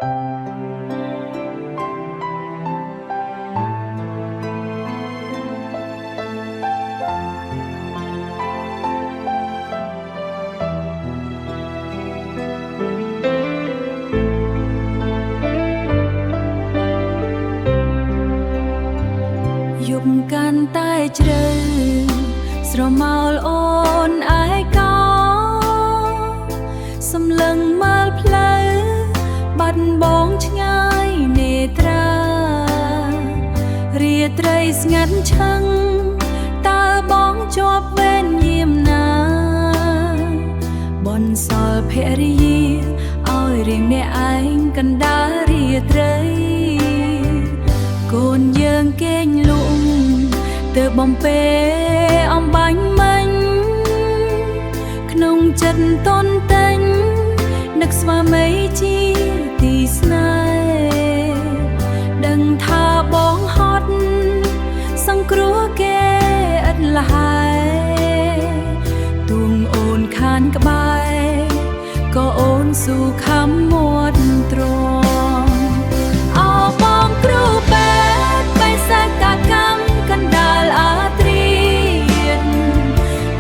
យប់កាន់តែជ្រៅស្រមោលអូនឯកោសម្លឹងមើលផ្លូវបាត់បងឆ្ងាយនេត្រារាត្រីស្ងាត់ឈឹងតើបងជាប់វេនយាមណាបនសល់ភរិយាឲ្យរៀងអ្នកឯងកណ្ដាលរាត្រីកូនយើងគេងលក់ទើបបំពេអំបាញ់មិញក្នុងចិត្តតន់តែងនឹកស្វាមីជាទីស្នេហ៍ដឹងថាបងហត់សង្គ្រោះគេឥតលះទួងអូនខានក្បែរក៏អូនស៊ូខំមាត់ទ្រាំអោបងគ្រូពេទ្យបេសកកម្មកណ្ដាលអាត្រៀត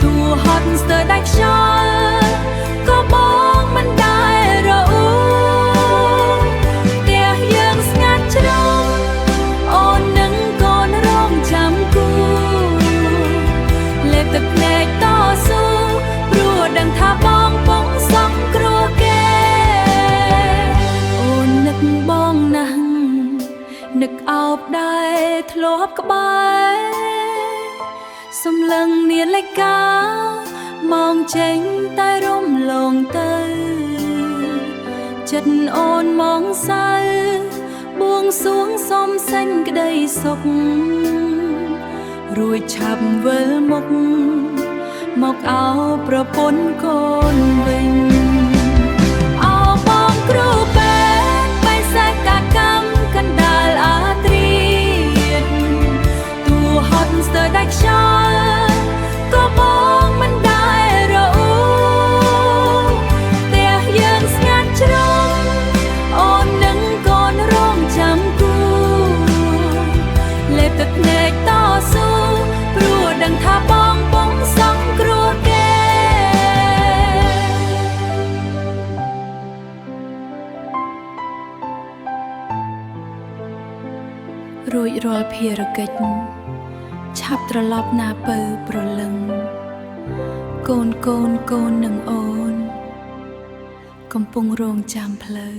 ទូហត់ស្ទើរដាច់ខ្យល់ក៏បងមិនដែលរអ៊ូផ្ទះយើងស្ងាត់ជ្រងអូននឹងកូនរងចាំគូលេបទឹកភ្នែកតស៊ូព្រោះដឹងថាបងពងសង្គ្រោះគេអូននឹកបងណាស់នឹកអោបដែរធ្លាប់ក្បែរសំឡឹងនាឡិកាមកចេញតែរំលងទៅចិត្តអូនមកសៅបួងសួងសុំសេញក្តីសុខរួចឆាប់វិលមុខមកអោប្រពន្ធកូនវិញអោបងគ្រូពេទ្យបេសកកម្មកណ្ដាលអាត្រៀតទូហត់ស្ទើរដាច់ខ្យល់ក៏បងមិនដែលរអ៊ូផ្ទះយើងស្ងាត់ជ្រងអូននឹងកូនរងចាំគូលេបទឹកភ្នែកតស៊ូព្រោះដឹងថាបងពងសង្គ្រោះគេរួចរាល់ភារកិច្ចឆាប់ត្រឡប់ណាពៅប្រលឹងកូននឹងអូនកំពុងរងចាំផ្លូវ